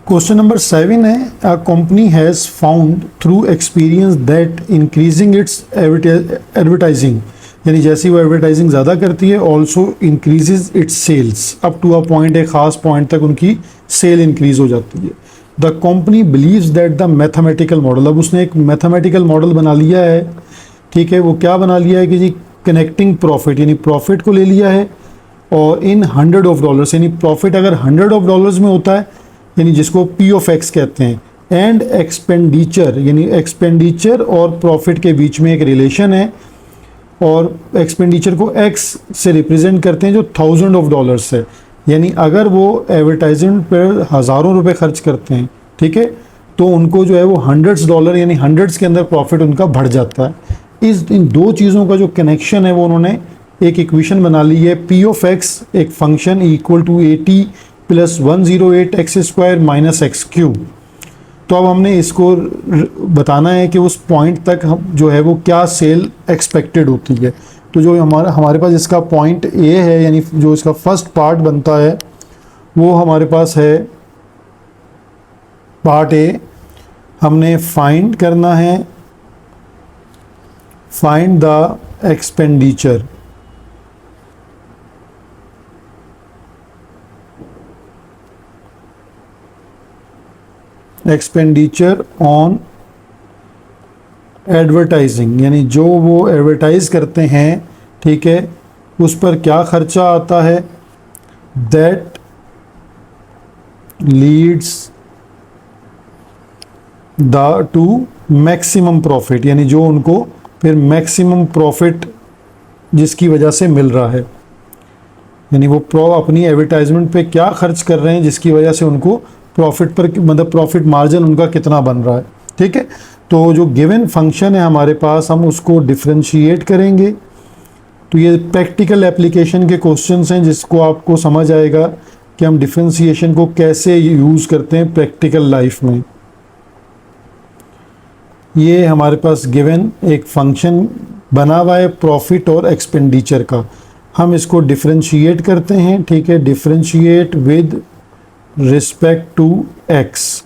Question number 7 है, a company has found through experience that increasing its advertising, यानी जैसी वो एडवर्टाइजिंग ज़्यादा करती है also increases its sales up to a point, एक ख़ास पॉइंट तक उनकी सेल इंक्रीज हो जाती है। The company believes that the mathematical model, अब उसने एक मैथमेटिकल मॉडल बना लिया है, ठीक है। वो क्या बना लिया है कि जी कनेक्टिंग प्रॉफिट, यानी प्रॉफिट को ले लिया है और इन $100, यानी प्रॉफिट अगर $100 में होता है, यानी जिसको पी ऑफ एक्स कहते हैं, एंड एक्सपेंडिचर, यानी एक्सपेंडिचर और प्रॉफिट के बीच में एक रिलेशन है और एक्सपेंडिचर को एक्स से रिप्रेजेंट करते हैं जो $1000 है, यानी अगर वो एडवर्टाइजमेंट पर हज़ारों रुपए खर्च करते हैं, ठीक है, तो उनको जो है वो $100 यानी हंड्रेड्स के अंदर प्रॉफिट उनका बढ़ जाता है। इन दो चीज़ों का जो कनेक्शन है वो उन्होंने एक इक्वेशन बना ली है, पी ऑफ एक्स एक function equal to 80 + 108x² - x³। तो अब हमने इसको बताना है कि उस पॉइंट तक हम जो है वो क्या सेल एक्सपेक्टेड होती है। तो जो हमारे पास इसका पॉइंट ए है, यानी जो इसका फर्स्ट पार्ट बनता है वो हमारे पास है पार्ट ए। हमने फाइंड करना है, find the expenditure, expenditure on advertising, यानी जो वो एडवर्टाइज करते हैं, ठीक है, उस पर क्या खर्चा आता है, that leads the two maximum profit, यानी जो उनको फिर मैक्सिमम प्रॉफिट जिसकी वजह से मिल रहा है, यानी वो अपनी एडवर्टाइजमेंट पे क्या खर्च कर रहे हैं जिसकी वजह से उनको प्रॉफिट पर, मतलब प्रॉफिट मार्जिन उनका कितना बन रहा है, ठीक है। तो जो गिवन फंक्शन है हमारे पास, हम उसको डिफरेंशिएट करेंगे। तो ये प्रैक्टिकल एप्लीकेशन के क्वेश्चंस हैं जिसको आपको समझ आएगा कि हम डिफरेंशिएशन को कैसे यूज़ करते हैं प्रैक्टिकल लाइफ में। ये हमारे पास गिवन एक फंक्शन बना हुआ है प्रॉफिट और एक्सपेंडिचर का, हम इसको डिफरेंशिएट करते हैं, ठीक है, differentiate with respect to x।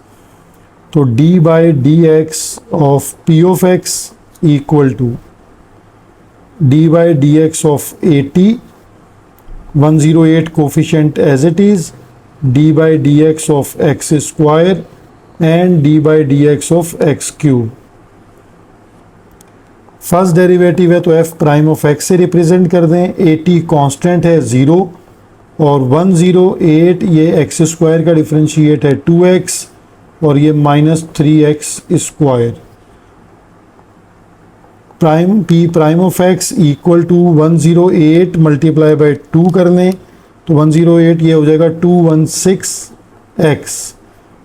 तो d/dx of p of x equal to d/dx of 80, 108 coefficient as it is, d/dx of x² and d/dx of x³। First derivative है तो f प्राइम ऑफ x से represent कर दें, 80 constant है 0 और 108 ये x² का डिफरेंशिएट है 2x और ये -3x²। Prime p prime of x equal to 108 multiply by 2 कर लें तो 108 ये हो जाएगा 216x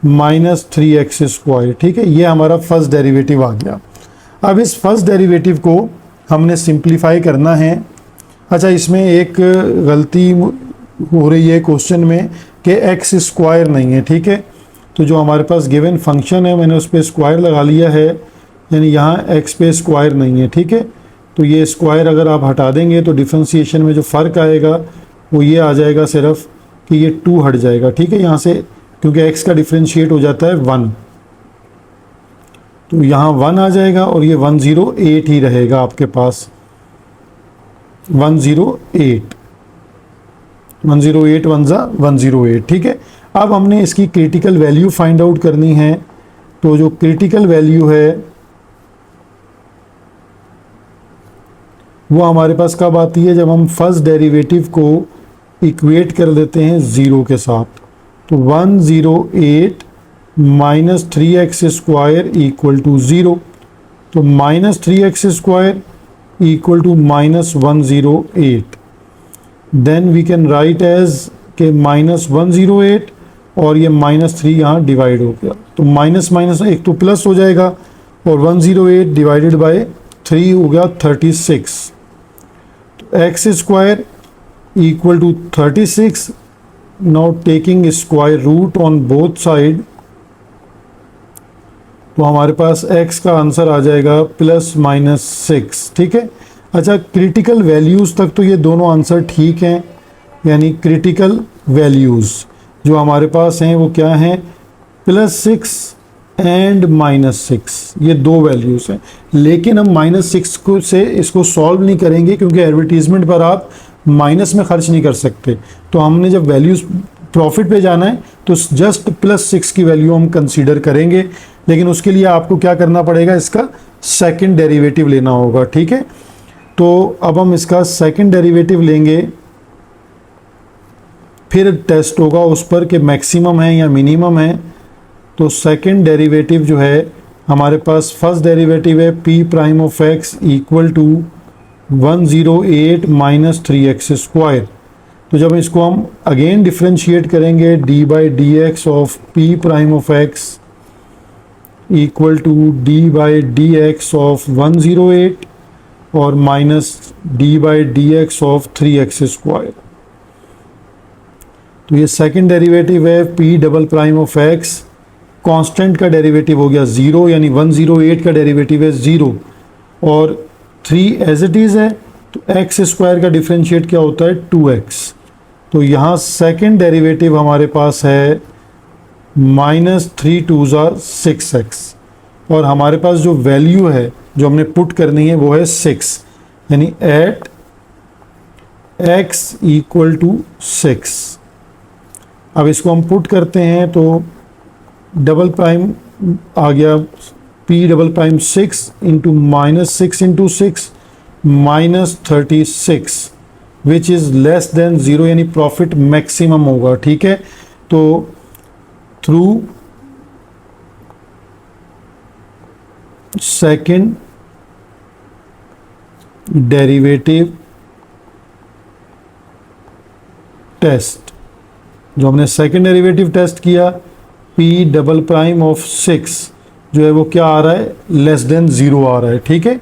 -3x², ठीक है। ये हमारा फर्स्ट डेरिवेटिव आ गया। अब इस फर्स्ट डेरिवेटिव को हमने सिंप्लीफाई करना है। अच्छा, इसमें एक गलती हो रही है क्वेश्चन में कि x² नहीं है, ठीक है। तो जो हमारे पास गिवन फंक्शन है मैंने उस पर स्क्वायर लगा लिया है, यानी यहाँ x पे स्क्वायर नहीं है, ठीक है। तो ये स्क्वायर अगर आप हटा देंगे तो डिफरेंशिएशन में जो फ़र्क आएगा वो ये आ जाएगा सिर्फ कि ये 2 हट जाएगा, ठीक है, यहाँ से, क्योंकि x का डिफरेंशिएट हो जाता है 1, तो यहाँ 1 आ जाएगा और ये 108 ही रहेगा आपके पास, 108 108, ठीक है। अब हमने इसकी क्रिटिकल वैल्यू फाइंड आउट करनी है। तो जो क्रिटिकल वैल्यू है वो हमारे पास कब आती है, जब हम फर्स्ट डेरिवेटिव को इक्वेट कर देते हैं 0 के साथ। तो 108 -3x² इक्वल टू 0, तो -3x² equal to -108, then we can write as के -108 और ये -3 यहाँ डिवाइड हो गया, तो माइनस माइनस एक तो प्लस हो जाएगा और 108 डिवाइडेड बाय 3 हो गया 36। तो x² equal to 36। Now taking square root on both side, तो हमारे पास x का आंसर आ जाएगा +-6, ठीक है। अच्छा, क्रिटिकल वैल्यूज़ तक तो ये दोनों आंसर ठीक हैं, यानी क्रिटिकल वैल्यूज़ जो हमारे पास हैं वो क्या हैं, +6 एंड -6, ये दो वैल्यूज़ हैं। लेकिन हम -6 को से इसको सॉल्व नहीं करेंगे क्योंकि एडवर्टीजमेंट पर आप माइनस में खर्च नहीं कर सकते। तो हमने जब वैल्यूज़ प्रॉफिट पे जाना है तो जस्ट +6 की वैल्यू हम कंसीडर करेंगे, लेकिन उसके लिए आपको क्या करना पड़ेगा, इसका सेकंड डेरिवेटिव लेना होगा। ठीक है, तो अब हम इसका सेकंड डेरिवेटिव लेंगे, फिर टेस्ट होगा उस पर कि मैक्सिमम है या मिनिमम है। तो सेकंड डेरिवेटिव जो है हमारे पास, फर्स्ट डेरिवेटिव है p prime of x equal to 108 minus 3x²। तो जब इसको हम अगेन डिफ्रेंशिएट करेंगे, d/dx of p prime of x equal to d/dx of 108 और माइनस d/dx ऑफ 3x²। तो ये सेकंड डेरिवेटिव है p double prime of x, constant का डेरिवेटिव हो गया 0, यानी 108 का डेरिवेटिव है 0 और 3 एज इट इज़ है। तो x² का डिफरेंशिएट क्या होता है, 2x। तो यहाँ सेकंड डेरिवेटिव हमारे पास है -3 2 6x और हमारे पास जो वैल्यू है जो हमने पुट करनी है वो है 6, यानी एट x इक्वल टू 6। अब इसको हम पुट करते हैं तो डबल प्राइम आ गया p double prime 6 into -6 into 6 -36 which is less than 0, यानी प्रॉफिट मैक्सिमम होगा। ठीक है, तो थ्रू सेकंड डेरिवेटिव टेस्ट, जो हमने सेकंड डेरिवेटिव टेस्ट किया, p डबल प्राइम ऑफ 6 जो है वो क्या आ रहा है, लेस देन 0 आ रहा है। ठीक है,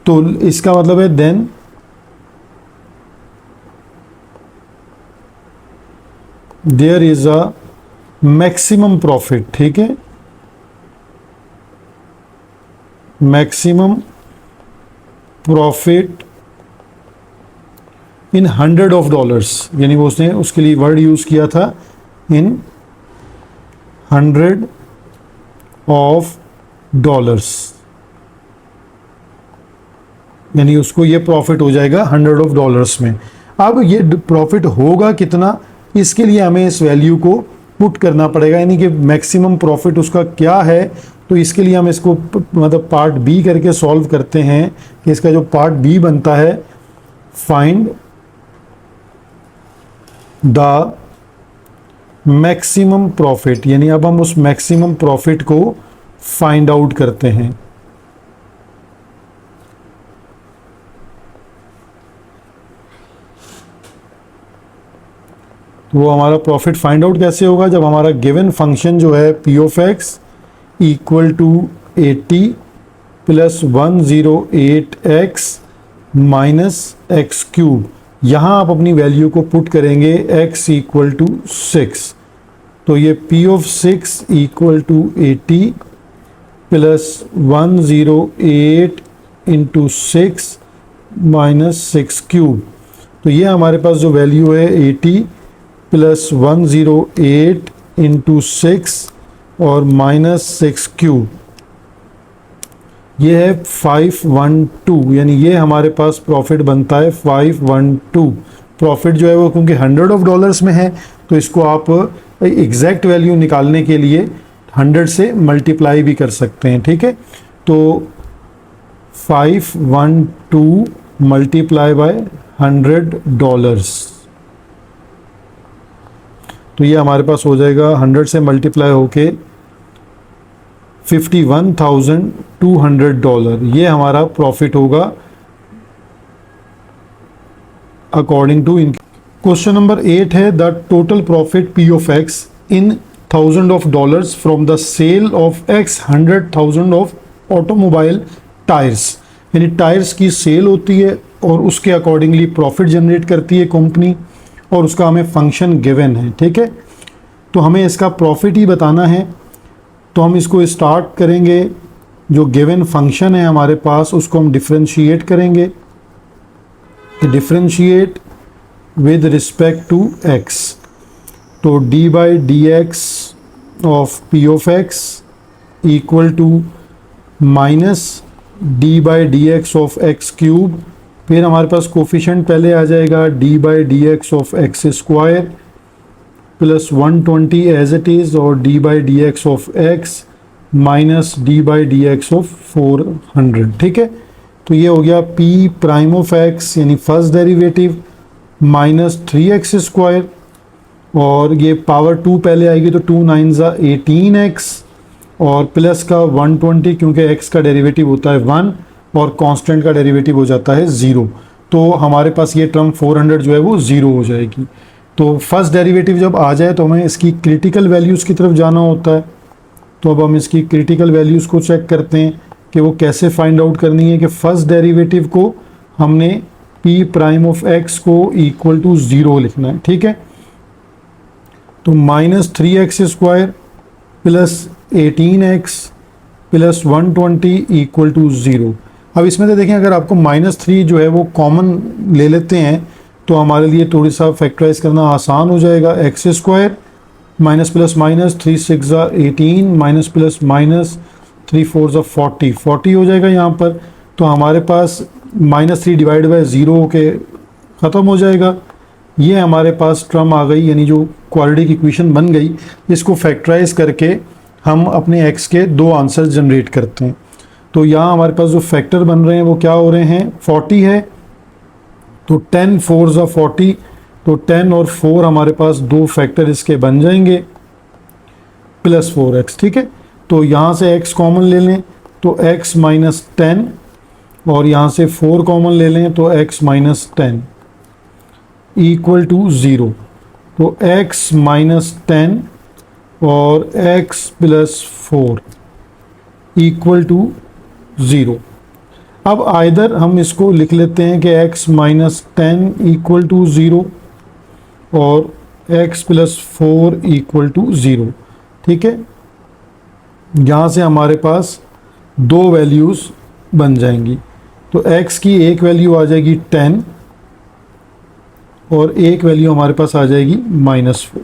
तो इसका मतलब है then there is a maximum profit. ठीक है, मैक्सिमम प्रॉफिट इन $100, यानी वो उसने उसके लिए वर्ड यूज किया था इन $100, यानी उसको ये प्रॉफिट हो जाएगा $100 में। अब ये प्रॉफिट होगा कितना, इसके लिए हमें इस वैल्यू को पुट करना पड़ेगा, यानी कि मैक्सिमम प्रॉफिट उसका क्या है। तो इसके लिए हम इसको मतलब पार्ट बी करके सॉल्व करते हैं कि इसका जो पार्ट बी बनता है, फाइंड द मैक्सिमम प्रॉफिट, यानी अब हम उस मैक्सिमम प्रॉफिट को फाइंड आउट करते हैं। तो वो हमारा प्रॉफिट फाइंड आउट कैसे होगा, जब हमारा गिवन फंक्शन जो है p of x equal to 80 plus 108x minus x³, यहाँ आप अपनी वैल्यू को पुट करेंगे x इक्वल टू 6। तो ये p of 6 equal to 80 plus 108 into 6 minus 6³। तो ये हमारे पास जो वैल्यू है 80 प्लस 108 इंटू 6 और माइनस 6³, ये है 512, यानी ये हमारे पास प्रॉफिट बनता है 512। प्रॉफिट जो है वो क्योंकि $100 में है तो इसको आप एग्जैक्ट वैल्यू निकालने के लिए 100 से मल्टीप्लाई भी कर सकते हैं। ठीक है, तो 512 मल्टीप्लाई बाय $100, तो ये हमारे पास हो जाएगा 100 से मल्टीप्लाई होके $51,200। ये हमारा प्रॉफिट होगा अकॉर्डिंग टू इन। क्वेश्चन नंबर 8 है the total profit p of x in $1000 from the sale of x 100,000 of automobile tyres, यानी टायर्स की सेल होती है और उसके अकॉर्डिंगली प्रॉफिट जनरेट करती है कंपनी और उसका हमें फंक्शन गिवन है। ठीक है, तो हमें इसका प्रॉफिट ही बताना है। तो हम इसको स्टार्ट करेंगे, जो गिवन फंक्शन है हमारे पास उसको हम डिफरेंशिएट करेंगे, differentiate with respect to x। तो d/dx of P of X equal to minus D by D X of X cube, फिर हमारे पास कोफिशेंट पहले आ जाएगा D by D X of X square plus 120 as it is, और D by D X of X minus D by D X of 400। ठीक है, तो ये हो गया पी प्राइम ऑफ एक्स यानी first derivative minus 3x square, और ये पावर 2 पहले आएगी तो 2 9 ज़ा 18x, और प्लस का 120 क्योंकि x का डेरिवेटिव होता है 1 और कांस्टेंट का डेरिवेटिव हो जाता है 0, तो हमारे पास ये टर्म 400 जो है वो 0 हो जाएगी। तो फर्स्ट डेरिवेटिव जब आ जाए तो हमें इसकी क्रिटिकल वैल्यूज़ की तरफ जाना होता है। तो अब हम इसकी क्रिटिकल वैल्यूज़ को चेक करते हैं कि वो कैसे फाइंड आउट करनी है कि फर्स्ट डेरिवेटिव को हमने p प्राइम ऑफ x को इक्वल टू 0 लिखना है। ठीक है, तो minus 3x square plus 18x plus 120 equal to 0। अब इसमें से देखें, अगर आपको -3 जो है वो कॉमन ले लेते हैं तो हमारे लिए थोड़ी सा फैक्टराइज करना आसान हो जाएगा। X square minus plus minus 3 6 ज़ा 18 माइनस प्लस माइनस 3 4 ज़ा 40 हो जाएगा यहाँ पर। तो हमारे पास -3 डिवाइड बाय 0 के ख़त्म हो जाएगा। ये हमारे पास टर्म आ गई, यानी जो क्वाड्रेटिक इक्वेशन बन गई। इसको फैक्टराइज करके हम अपने एक्स के दो आंसर जनरेट करते हैं। तो यहाँ हमारे पास जो फैक्टर बन रहे हैं वो क्या हो रहे हैं, 40 है तो 10 4 ज़ा 40, तो 10 और 4 हमारे पास दो फैक्टर इसके बन जाएंगे प्लस 4x। ठीक है, तो यहाँ से x कॉमन ले लें तो x माइनस 10, और यहाँ से 4 कॉमन ले लें तो x माइनस 10 इक्वल टू 0। तो x माइनस 10 और x प्लस 4 इक्वल टू 0। अब आइदर हम इसको लिख लेते हैं कि x माइनस 10 इक्वल टू 0 और x प्लस 4 इक्वल टू 0। ठीक है, यहाँ से हमारे पास दो वैल्यूज़ बन जाएंगी। तो x की एक वैल्यू आ जाएगी 10 और एक वैल्यू हमारे पास आ जाएगी -4।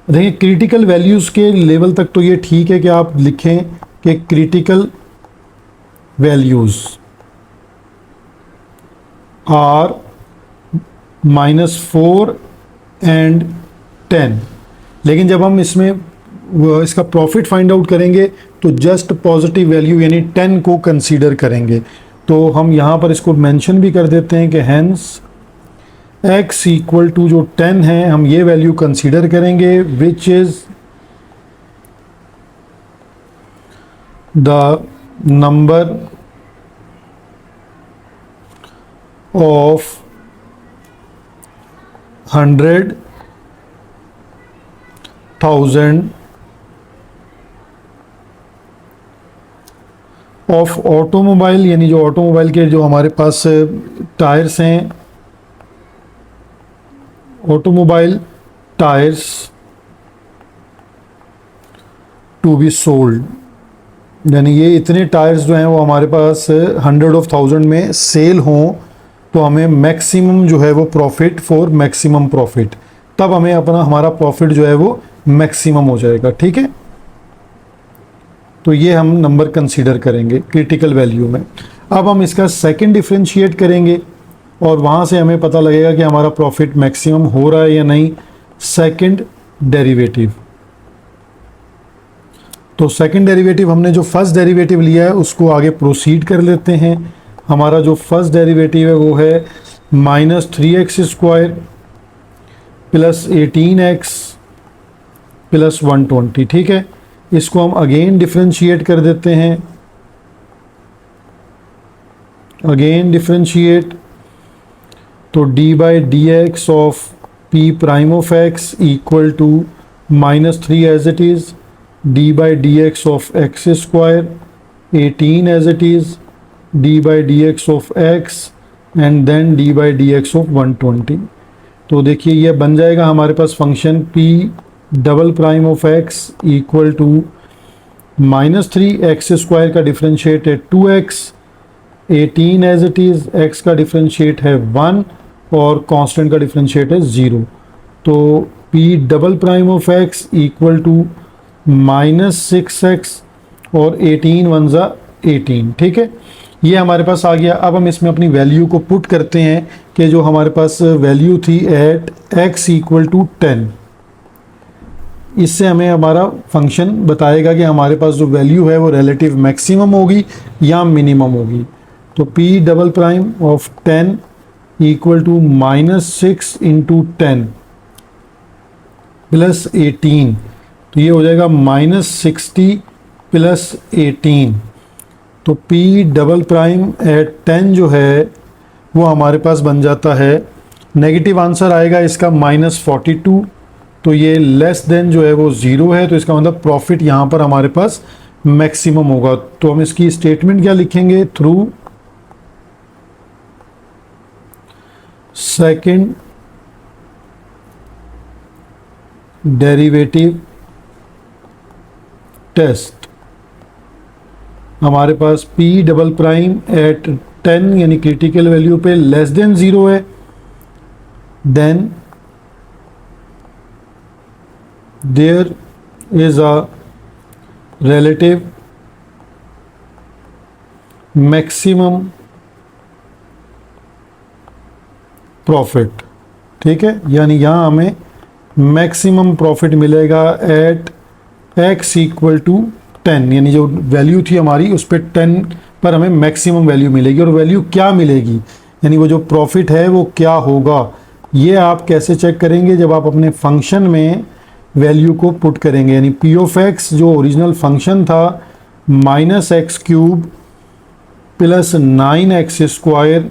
देखिए, क्रिटिकल वैल्यूज़ के लेवल तक तो ये ठीक है कि आप लिखें कि क्रिटिकल वैल्यूज़ आर -4 एंड 10, लेकिन जब हम इसमें इसका प्रॉफिट फाइंड आउट करेंगे तो जस्ट पॉजिटिव वैल्यू यानी 10 को कंसीडर करेंगे। तो हम यहाँ पर इसको मेंशन भी कर देते हैं कि हैंस x इक्वल टू जो 10 है हम ये वैल्यू कंसीडर करेंगे which is the number of 100,000 of automobile, यानी जो ऑटोमोबाइल के जो हमारे पास टायर्स हैं, automobile tyres to be sold, यानी ये इतने टायर्स जो हैं वो हमारे पास 100,000 में सेल हों तो हमें मैक्सिमम जो है वो प्रॉफिट फॉर मैक्सिमम प्रॉफिट, तब हमें अपना हमारा प्रॉफिट जो है वो मैक्सिमम हो जाएगा। ठीक है, तो ये हम नंबर कंसीडर करेंगे क्रिटिकल वैल्यू में। अब हम इसका सेकंड डिफरेंशिएट करेंगे और वहाँ से हमें पता लगेगा कि हमारा प्रॉफिट मैक्सिमम हो रहा है या नहीं। सेकंड डेरिवेटिव, तो सेकंड डेरिवेटिव हमने जो फर्स्ट डेरिवेटिव लिया है उसको आगे प्रोसीड कर लेते हैं। हमारा जो फर्स्ट डेरिवेटिव है वो है -3x square plus 18x plus 120। ठीक है, इसको हम अगेन डिफरेंशिएट कर देते हैं। अगेन डिफरेंशिएट, तो D by D X of P prime of X equal to -3 as it is, D by D X of X square 18 as it is, D by D X of X and then D by D X of 120। तो देखिए ये बन जाएगा हमारे पास function P double prime of X equal to -3 X square का differentiate है 2x, 18 as it is, x का डिफरेंशिएट है 1 और कांस्टेंट का डिफरेंशिएट है 0। तो P double prime of X equal to -6x और 18 वन ज़ा 18, ठीक है। ये हमारे पास आ गया। अब हम इसमें अपनी वैल्यू को पुट करते हैं कि जो हमारे पास वैल्यू थी एट x इक्वल टू 10, इससे हमें हमारा फंक्शन बताएगा कि हमारे पास जो वैल्यू है वो रिलेटिव मैक्सिमम होगी या मिनिमम होगी। तो p double prime of 10 equal to -6 into 10 plus 18, तो ये हो जाएगा -60 प्लस 18। तो p डबल प्राइम एट 10 जो है वो हमारे पास बन जाता है, नेगेटिव आंसर आएगा इसका -42, तो ये लेस देन जो है वो 0 है, तो इसका मतलब प्रॉफिट यहाँ पर हमारे पास मैक्सिमम होगा। तो हम इसकी स्टेटमेंट क्या लिखेंगे, थ्रू सेकंड डेरिवेटिव टेस्ट हमारे पास p डबल प्राइम एट 10 यानी क्रिटिकल वैल्यू पे लेस देन 0 है, then there is a relative maximum profit, ठीक है। यानी यहाँ हमें मैक्सिमम प्रॉफिट मिलेगा एट x इक्वल टू 10, यानी जो वैल्यू थी हमारी उस पर 10 पर हमें मैक्सिमम वैल्यू मिलेगी। और वैल्यू क्या मिलेगी, यानी वो जो प्रॉफिट है वो क्या होगा, ये आप कैसे चेक करेंगे, जब आप अपने फंक्शन में वैल्यू को पुट करेंगे। यानी p ऑफ x जो ओरिजिनल फंक्शन था -x³ plus 9x square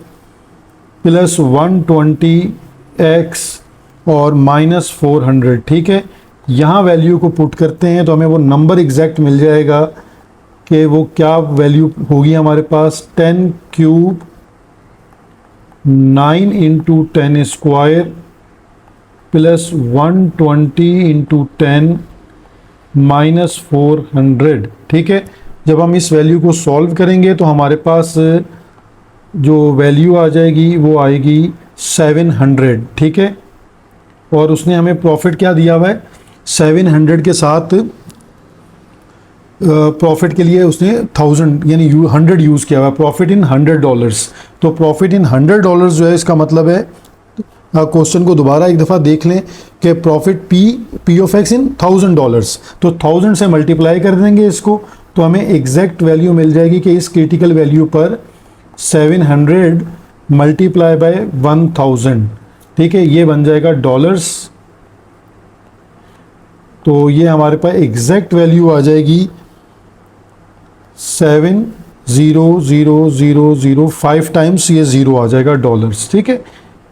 plus 120x और -400, ठीक है। यहाँ वैल्यू को पुट करते हैं तो हमें वो नंबर एग्जैक्ट मिल जाएगा कि वो क्या वैल्यू होगी हमारे पास, 10³ 9 इंटू 10 स्क्वायर प्लस 120 इंटू 10 -400, ठीक है। जब हम इस वैल्यू को सॉल्व करेंगे तो हमारे पास जो वैल्यू आ जाएगी वो आएगी 700, ठीक है। और उसने हमें प्रॉफिट क्या दिया हुआ है, 700 के साथ प्रॉफिट के लिए उसने 1000 यानी 100 यूज़ किया हुआ है, प्रॉफिट इन $100। तो प्रॉफिट इन $100 जो है, इसका मतलब है क्वेश्चन को दोबारा एक दफ़ा देख लें कि profit p of x in $1000, तो 1000 से मल्टीप्लाई कर देंगे इसको, तो हमें एग्जैक्ट वैल्यू मिल जाएगी कि इस क्रिटिकल वैल्यू पर 700 मल्टीप्लाई बाय 1000, ठीक है, ये बन जाएगा डॉलर्स। तो ये हमारे पास एग्जैक्ट वैल्यू आ जाएगी 700,005 टाइम्स ये 0 आ जाएगा डॉलर्स, ठीक है।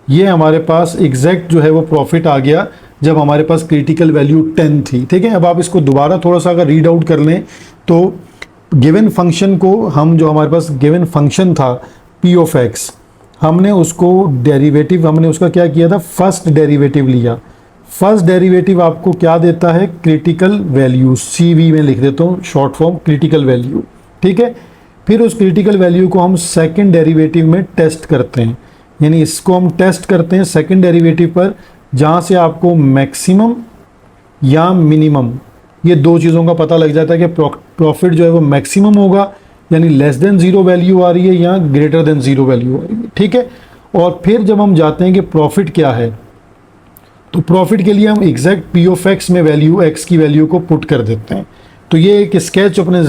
ये हमारे पास एग्जैक्ट जो है वो प्रॉफिट आ गया जब हमारे पास क्रिटिकल वैल्यू 10 थी, ठीक है। अब आप इसको दोबारा थोड़ा सा अगर रीड आउट कर लें तो गिवन फंक्शन को हम, जो हमारे पास गिवन फंक्शन था p ऑफ x, हमने उसको डेरिवेटिव, हमने उसका क्या किया था, फर्स्ट डेरिवेटिव लिया। फर्स्ट डेरिवेटिव आपको क्या देता है, क्रिटिकल वैल्यू, CV में लिख देता हूँ शॉर्ट फॉर्म, क्रिटिकल वैल्यू, ठीक है। फिर उस क्रिटिकल वैल्यू को हम सेकंड डेरिवेटिव में टेस्ट करते हैं, यानी इसको हम टेस्ट करते हैं सेकंड डेरिवेटिव पर, जहाँ से आपको मैक्सिमम या मिनिमम ये दो चीज़ों का पता लग जाता है कि प्रॉफिट जो है वो मैक्सिमम होगा, यानी लेस देन 0 वैल्यू आ रही है या ग्रेटर देन 0 वैल्यू आ रही है, ठीक है। और फिर जब हम जाते हैं कि प्रॉफिट क्या है, तो प्रॉफिट के लिए हम एग्जैक्ट p ऑफ x में वैल्यू x की वैल्यू को पुट कर देते हैं। तो ये एक स्केच अपने